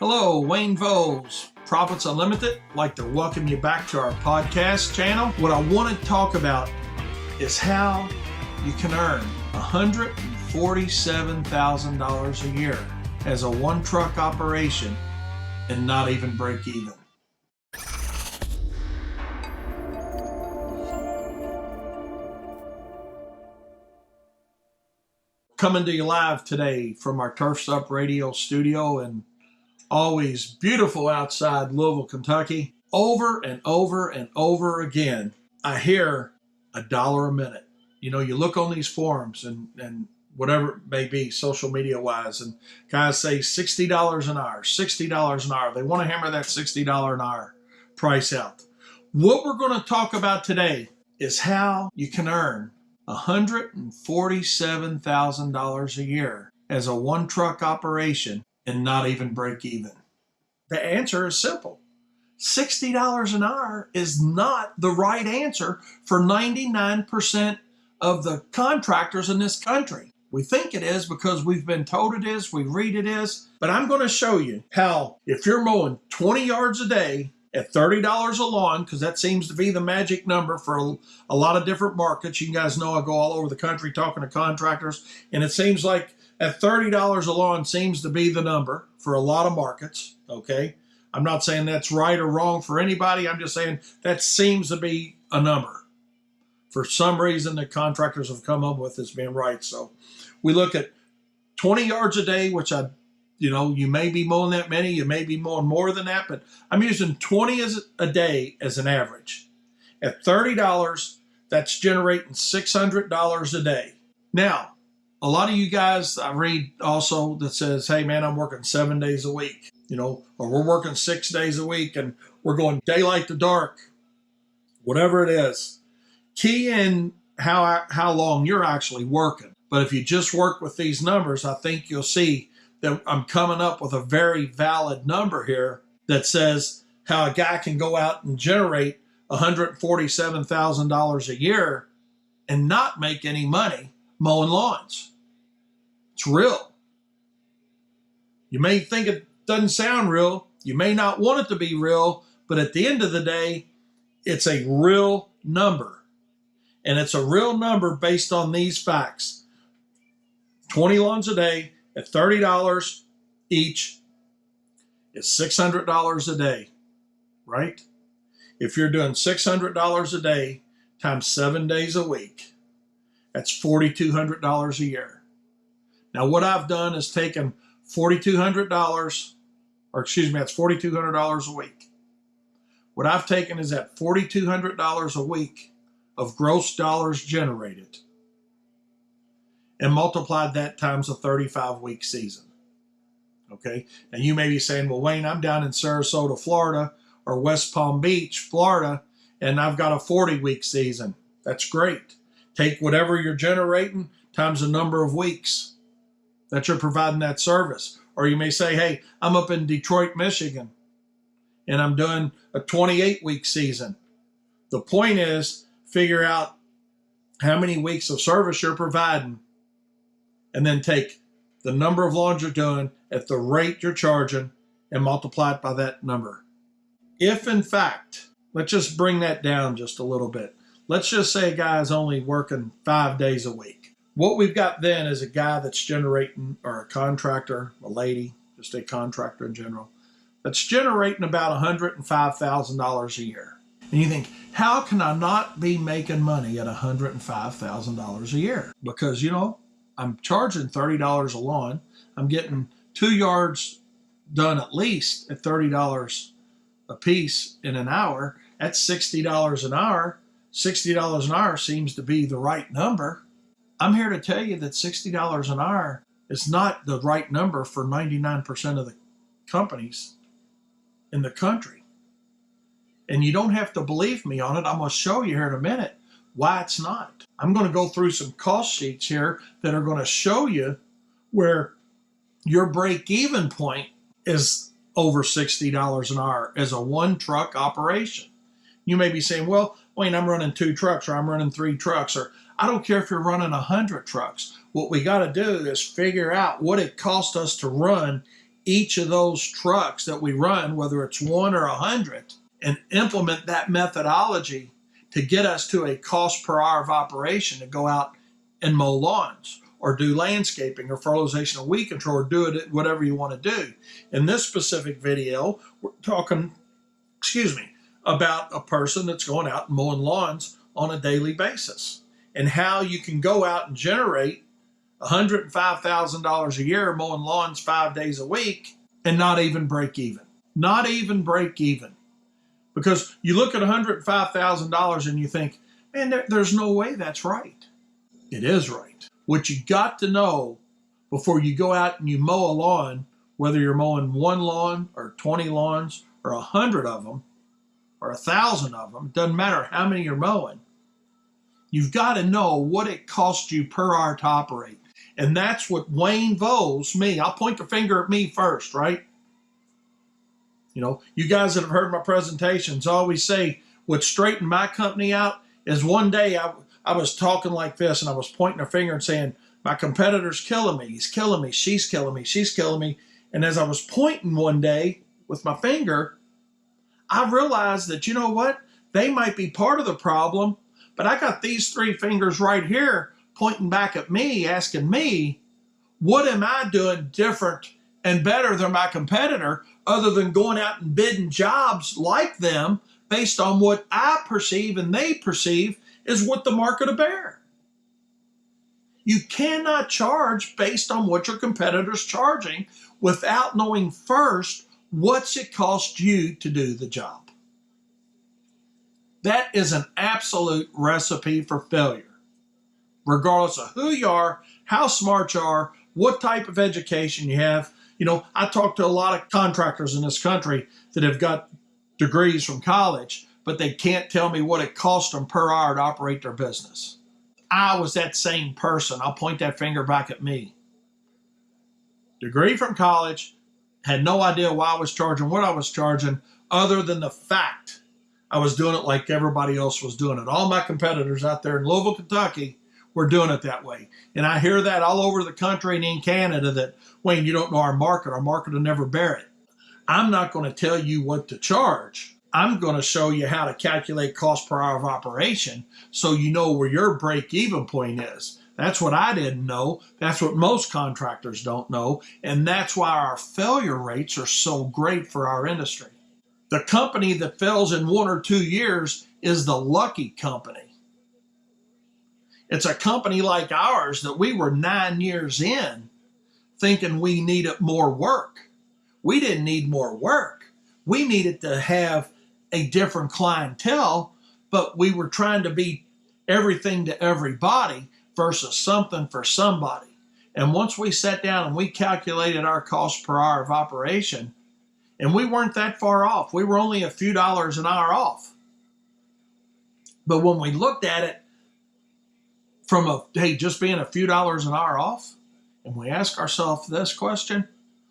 Hello, Wayne Vose, Profits Unlimited. I'd like to welcome you back to our podcast channel. What I want to talk about is how you can earn $147,000 a year as a one-truck operation and not even break even. Coming to you live today from our Turfs Up Radio studio, and always beautiful outside Louisville, Kentucky. Over and over and over again, I hear $1 a minute. You know, you look on these forums and whatever it may be, social media wise, and guys say $60 an hour, $60 an hour. They want to hammer that $60 an hour price out. What we're going to talk about today is how you can earn $147,000 a year as a one-truck operation and not even break even. The answer is simple. $60 an hour is not the right answer for 99% of the contractors in this country. We think it is because we've been told it is, we read it is, but I'm going to show you how if you're mowing 20 yards a day at $30 a lawn, because that seems to be the magic number for a lot of different markets. You guys know I go all over the country talking to contractors, and it seems like at $30 a lawn seems to be the number for a lot of markets, okay? I'm not saying that's right or wrong for anybody. I'm just saying that seems to be a number. For some reason, the contractors have come up with as being right. So we look at 20 yards a day, which you may be mowing that many, you may be mowing more than that, but I'm using 20 a day as an average. At $30, that's generating $600 a day. Now, a lot of you guys I read also that says, hey man, I'm working 7 days a week, or we're working 6 days a week and we're going daylight to dark, whatever it is. Key in how long you're actually working. But if you just work with these numbers, I think you'll see that I'm coming up with a very valid number here that says how a guy can go out and generate $147,000 a year and not make any money mowing lawns. It's real. You may think it doesn't sound real. You may not want it to be real, but at the end of the day, it's a real number. And it's a real number based on these facts. 20 lawns a day at $30 each is $600 a day, right? If you're doing $600 a day times 7 days a week, that's $4,200 a year. Now, what I've done is taken $4,200, that's $4,200 a week. What I've taken is that $4,200 a week of gross dollars generated and multiplied that times a 35-week season. Okay? Now, you may be saying, well, Wayne, I'm down in Sarasota, Florida, or West Palm Beach, Florida, and I've got a 40-week season. That's great. Take whatever you're generating times the number of weeks that you're providing that service. Or you may say, hey, I'm up in Detroit, Michigan, and I'm doing a 28-week season. The point is, figure out how many weeks of service you're providing, and then take the number of lawns you're doing at the rate you're charging and multiply it by that number. If, in fact, let's just bring that down just a little bit. Let's just say a guy's only working 5 days a week. What we've got then is a guy that's generating, or a contractor, a lady, just a contractor in general, that's generating about $105,000 a year. And you think, how can I not be making money at $105,000 a year? Because, I'm charging $30 a lawn. I'm getting 2 yards done at least at $30 a piece in an hour. That's $60 an hour. $60 an hour seems to be the right number. I'm here to tell you that $60 an hour is not the right number for 99% of the companies in the country. And you don't have to believe me on it. I'm going to show you here in a minute why it's not. I'm going to go through some cost sheets here that are going to show you where your break-even point is over $60 an hour as a one-truck operation. You may be saying, well, Wayne, I'm running 2 trucks, or I'm running 3 trucks, or I don't care if you're running 100 trucks. What we got to do is figure out what it costs us to run each of those trucks that we run, whether it's 1 or 100, and implement that methodology to get us to a cost per hour of operation to go out and mow lawns or do landscaping or fertilization or weed control or do it whatever you want to do. In this specific video, we're talking, about a person that's going out and mowing lawns on a daily basis and how you can go out and generate $105,000 a year mowing lawns 5 days a week and not even break even. Not even break even. Because you look at $105,000 and you think, man, there's no way that's right. It is right. What you got to know before you go out and you mow a lawn, whether you're mowing 1 lawn or 20 lawns or 100 of them or 1,000 of them, doesn't matter how many you're mowing, you've got to know what it costs you per hour to operate. And that's what Wayne Voles, me, I'll point the finger at me first, right? You know, you guys that have heard my presentations always say what straightened my company out is one day I was talking like this and I was pointing a finger and saying, my competitor's killing me. He's killing me. She's killing me. She's killing me. And as I was pointing one day with my finger, I realized that, you know what? They might be part of the problem, but I got these 3 fingers right here pointing back at me, asking me, what am I doing different and better than my competitor other than going out and bidding jobs like them based on what I perceive and they perceive is what the market will bear. You cannot charge based on what your competitor's charging without knowing first what's it cost you to do the job. That is an absolute recipe for failure. Regardless of who you are, how smart you are, what type of education you have. You know, I talk to a lot of contractors in this country that have got degrees from college, but they can't tell me what it costs them per hour to operate their business. I was that same person. I'll point that finger back at me. Degree from college, had no idea why I was charging what I was charging, other than the fact I was doing it like everybody else was doing it. All my competitors out there in Louisville, Kentucky, were doing it that way. And I hear that all over the country and in Canada that, Wayne, you don't know our market will never bear it. I'm not going to tell you what to charge. I'm going to show you how to calculate cost per hour of operation so you know where your break-even point is. That's what I didn't know. That's what most contractors don't know. And that's why our failure rates are so great for our industry. The company that fails in 1 or 2 years is the lucky company. It's a company like ours that we were 9 years in thinking we needed more work. We didn't need more work. We needed to have a different clientele, but we were trying to be everything to everybody versus something for somebody. And once we sat down and we calculated our cost per hour of operation, and we weren't that far off. We were only a few dollars an hour off. But when we looked at it from just being a few dollars an hour off, and we ask ourselves this question,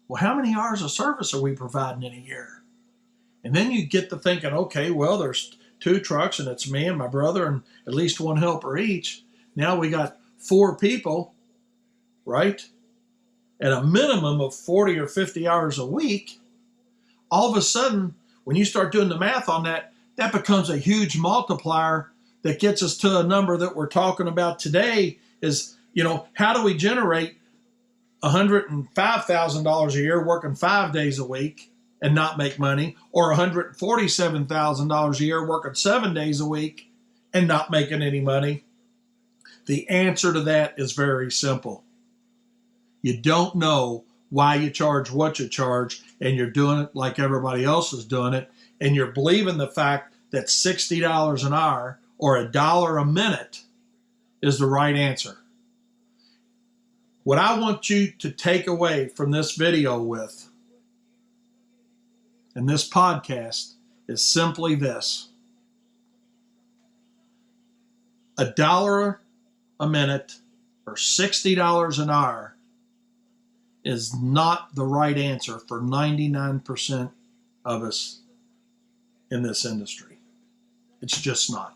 well, how many hours of service are we providing in a year? And then you get to thinking, okay, well, there's 2 trucks and it's me and my brother and at least 1 helper each. Now we got 4 people, right? At a minimum of 40 or 50 hours a week. All of a sudden, when you start doing the math on that, that becomes a huge multiplier that gets us to a number that we're talking about today is, you know, how do we generate $105,000 a year working 5 days a week and not make money, or $147,000 a year working 7 days a week and not making any money? The answer to that is very simple. You don't know why you charge what you charge, and you're doing it like everybody else is doing it, and you're believing the fact that $60 an hour or $1 a minute is the right answer. What I want you to take away from this video with, and this podcast, is simply this. $1 a minute or $60 an hour is not the right answer for 99% of us in this industry. It's just not.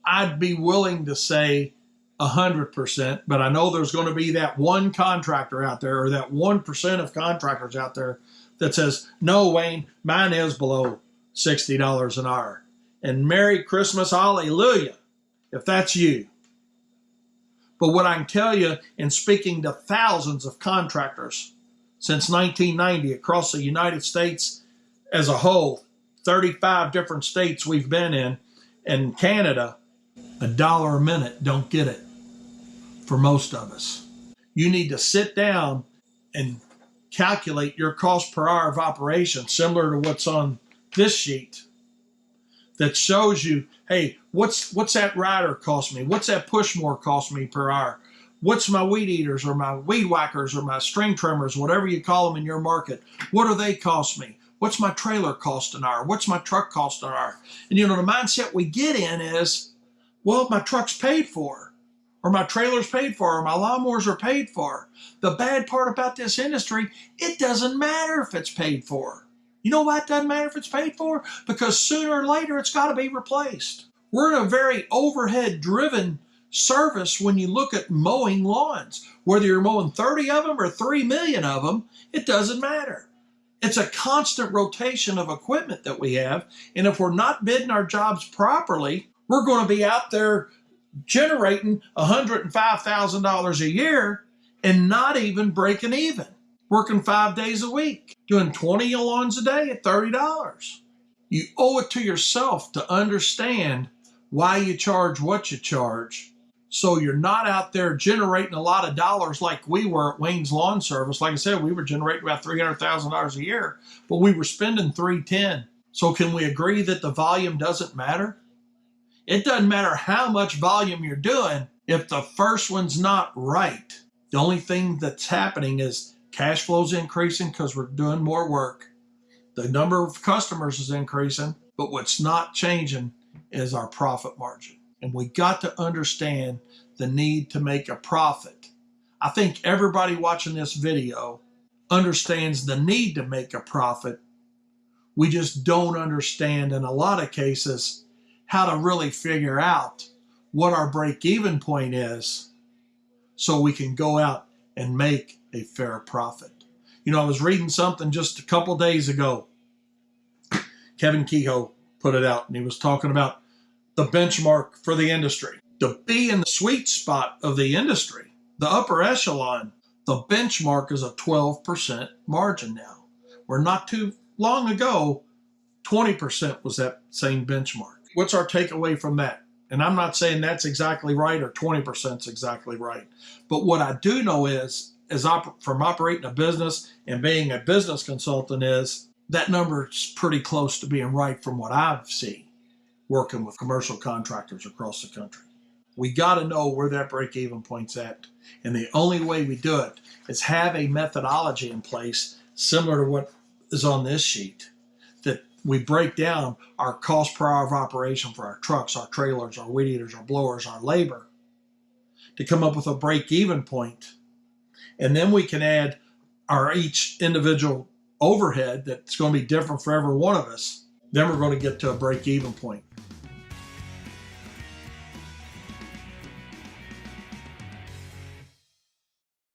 I'd be willing to say 100%, but I know there's going to be that one contractor out there, or that 1% of contractors out there that says, no, Wayne, mine is below $60 an hour. And Merry Christmas, hallelujah, if that's you. But what I can tell you, in speaking to thousands of contractors since 1990 across the United States as a whole, 35 different states we've been in, and Canada, $1 a minute don't get it for most of us. You need to sit down and calculate your cost per hour of operation, similar to what's on this sheet, that shows you, hey, what's that rider cost me? What's that push more cost me per hour? What's my weed eaters or my weed whackers or my string trimmers, whatever you call them in your market? What do they cost me? What's my trailer cost an hour? What's my truck cost an hour? And the mindset we get in is, well, my truck's paid for, or my trailer's paid for, or my lawnmowers are paid for. The bad part about this industry, it doesn't matter if it's paid for. You know why it doesn't matter if it's paid for? Because sooner or later it's got to be replaced. We're in a very overhead-driven service when you look at mowing lawns. Whether you're mowing 30 of them or 3 million of them, it doesn't matter. It's a constant rotation of equipment that we have, and if we're not bidding our jobs properly, we're going to be out there generating $105,000 a year and not even breaking even. Working 5 days a week, doing 20 lawns a day at $30. You owe it to yourself to understand why you charge what you charge, so you're not out there generating a lot of dollars like we were at Wayne's Lawn Service. Like I said, we were generating about $300,000 a year, but we were spending $310. So can we agree that the volume doesn't matter? It doesn't matter how much volume you're doing if the first one's not right. The only thing that's happening is cash flow's increasing because we're doing more work. The number of customers is increasing, but what's not changing is our profit margin. And we got to understand the need to make a profit. I think everybody watching this video understands the need to make a profit. We just don't understand, in a lot of cases, how to really figure out what our break-even point is so we can go out and make a fair profit. I was reading something just a couple days ago. Kevin Kehoe put it out, and he was talking about the benchmark for the industry. To be in the sweet spot of the industry, the upper echelon, the benchmark is a 12% margin now. Where not too long ago, 20% was that same benchmark. What's our takeaway from that? And I'm not saying that's exactly right or 20% is exactly right. But what I do know is from operating a business and being a business consultant, is that number is pretty close to being right from what I've seen working with commercial contractors across the country. We got to know where that break-even point's at. And the only way we do it is have a methodology in place similar to what is on this sheet, that we break down our cost per hour of operation for our trucks, our trailers, our weed eaters, our blowers, our labor, to come up with a break-even point. And then we can add our each individual overhead that's going to be different for every one of us. Then we're going to get to a break-even point.